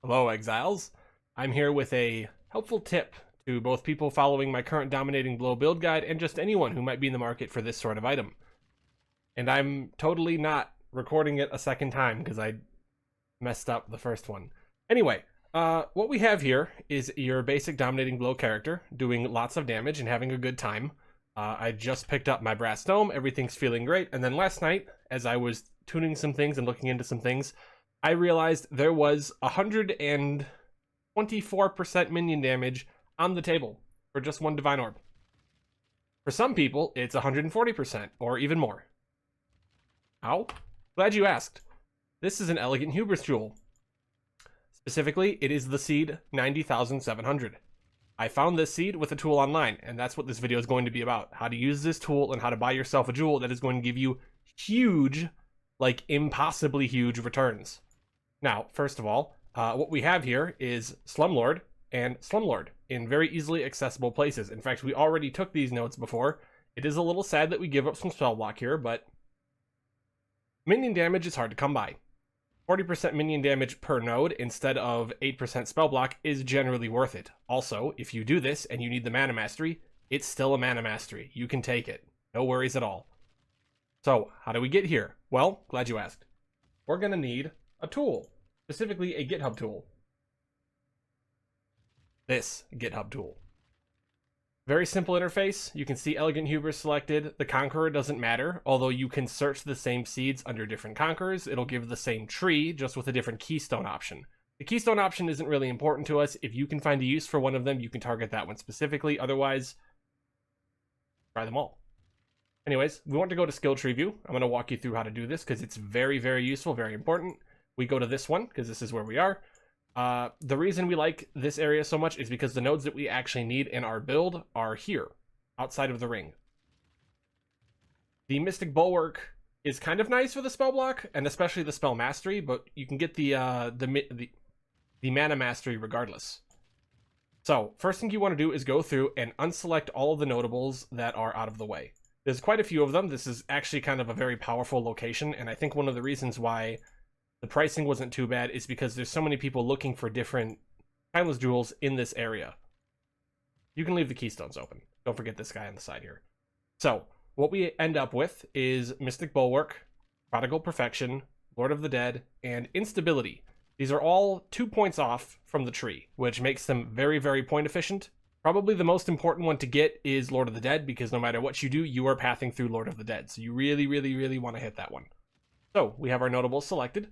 Hello, Exiles. I'm here with a helpful tip to both people following my current dominating blow build guide and just anyone who might be in the market for this sort of item. And I'm totally not recording it a second time because I messed up the first one. Anyway, what we have here is your basic dominating blow character doing lots of damage and having a good time. I just picked up my brass dome, everything's feeling great, and then last night, as I was tuning some things and looking into some things, I realized there was 124% minion damage on the table for just one Divine Orb. For some people, it's 140% or even more. Ow. Glad you asked. This is an Elegant Hubris Jewel. Specifically, it is the seed 90,700. I found this seed with a tool online, and that's what this video is going to be about. How to use this tool and how to buy yourself a jewel that is going to give you huge, like impossibly huge returns. Now, first of all, what we have here is Slumlord and Slumlord in very easily accessible places. In fact, we already took these notes before. It is a little sad that we give up some spell block here, but minion damage is hard to come by. 40% minion damage per node instead of 8% spell block is generally worth it. Also, if you do this and you need the mana mastery, it's still a mana mastery. You can take it. No worries at all. So, how do we get here? Well, glad you asked. We're going to need a tool, specifically a GitHub tool. This GitHub tool. Very simple interface. You can see Elegant Hubris selected. The Conqueror doesn't matter, although you can search the same seeds under different Conquerors. It'll give the same tree, just with a different keystone option. The keystone option isn't really important to us. If you can find a use for one of them, you can target that one specifically. Otherwise, try them all. Anyways, we want to go to skill tree view. I'm going to walk you through how to do this because it's very, very useful, very important. We go to this one because this is where we are. The reason we like this area so much is because the nodes that we actually need in our build are here, outside of the ring. The Mystic Bulwark is kind of nice for the spell block, and especially the spell mastery, but you can get the mana mastery regardless. So, first thing you want to do is go through and unselect all of the notables that are out of the way. There's quite a few of them. This is actually kind of a very powerful location, and I think one of the reasons why the pricing wasn't too bad is because there's so many people looking for different timeless jewels in this area. You can leave the keystones open. Don't forget this guy on the side here. So, what we end up with is Mystic Bulwark, Prodigal Perfection, Lord of the Dead, and Instability. These are all 2 points off from the tree, which makes them very, very point efficient. Probably the most important one to get is Lord of the Dead, because no matter what you do, you are pathing through Lord of the Dead. So you really, really, really want to hit that one. So, we have our notables selected.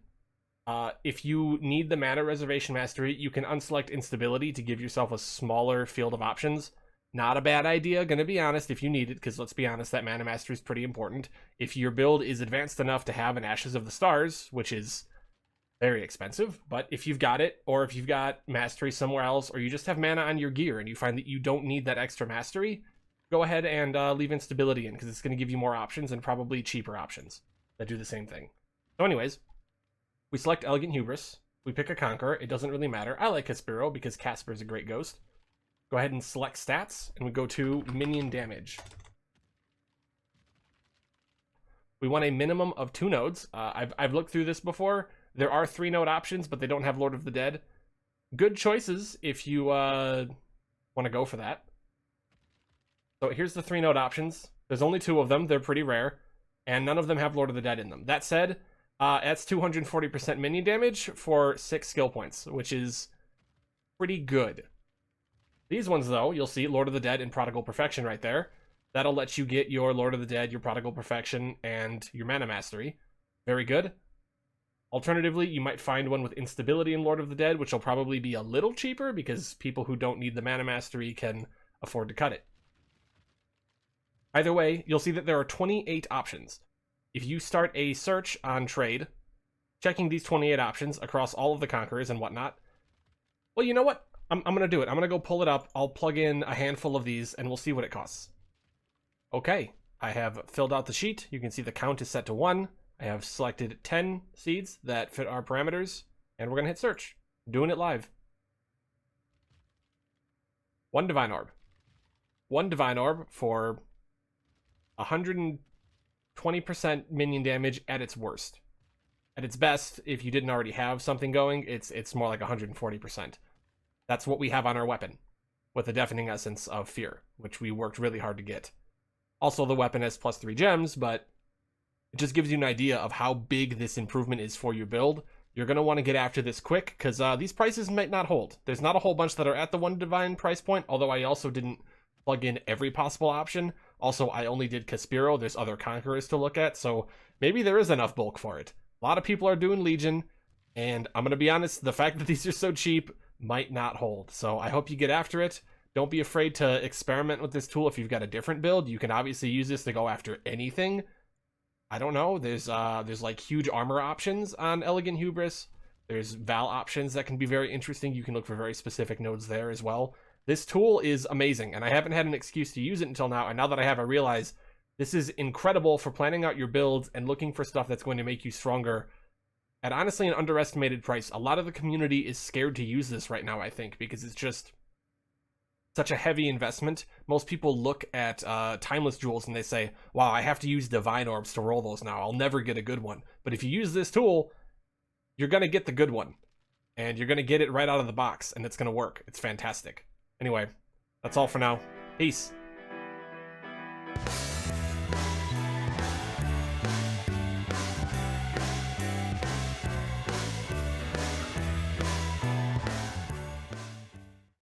If you need the mana reservation mastery, you can unselect instability to give yourself a smaller field of options. Not a bad idea, gonna be honest, if you need it, because let's be honest, that mana mastery is pretty important. If your build is advanced enough to have an Ashes of the Stars, which is very expensive, but if you've got it, or if you've got mastery somewhere else, or you just have mana on your gear and you find that you don't need that extra mastery, go ahead and leave instability in, because it's going to give you more options and probably cheaper options that do the same thing. So anyways, we select Elegant Hubris. We pick a Conqueror. It doesn't really matter. I like Caspero because Casper is a great ghost. Go ahead and select stats, and we go to minion damage. We want a minimum of 2 nodes. I've looked through this before. There are 3 node options, but they don't have Lord of the Dead. Good choices if you want to go for that. So here's the 3 node options. There's only 2 of them. They're pretty rare, and none of them have Lord of the Dead in them. That said, that's 240% minion damage for 6 skill points, which is pretty good. These ones, though, you'll see Lord of the Dead and Prodigal Perfection right there. That'll let you get your Lord of the Dead, your Prodigal Perfection, and your Mana Mastery. Very good. Alternatively, you might find one with Instability in Lord of the Dead, which will probably be a little cheaper because people who don't need the Mana Mastery can afford to cut it. Either way, you'll see that there are 28 options. If you start a search on trade, checking these 28 options across all of the Conquerors and whatnot, well, you know what? I'm going to do it. I'm going to go pull it up. I'll plug in a handful of these, and we'll see what it costs. Okay, I have filled out the sheet. You can see the count is set to 1. I have selected 10 seeds that fit our parameters, and we're going to hit search. Doing it live. 1 Divine Orb. 1 Divine Orb for 120% minion damage at its worst. At its best, if you didn't already have something going, it's more like 140%. That's what we have on our weapon, with the deafening essence of fear, which we worked really hard to get. Also, the weapon has +3 gems, but it just gives you an idea of how big this improvement is for your build. You're going to want to get after this quick, because these prices might not hold. There's not a whole bunch that are at the 1 divine price point, although I also didn't plug in every possible option. Also, I only did Caspiro. There's other Conquerors to look at, so maybe there is enough bulk for it. A lot of people are doing Legion, and I'm going to be honest, the fact that these are so cheap might not hold. So I hope you get after it. Don't be afraid to experiment with this tool if you've got a different build. You can obviously use this to go after anything. I don't know. There's like huge armor options on Elegant Hubris. There's Val options that can be very interesting. You can look for very specific nodes there as well. This tool is amazing, and I haven't had an excuse to use it until now. And now that I have, I realize this is incredible for planning out your builds and looking for stuff that's going to make you stronger at honestly an underestimated price. A lot of the community is scared to use this right now, I think, because it's just such a heavy investment. Most people look at timeless jewels and they say, wow, I have to use divine orbs to roll those now. I'll never get a good one. But if you use this tool, you're going to get the good one. And you're going to get it right out of the box, and it's going to work. It's fantastic. Anyway, that's all for now. Peace.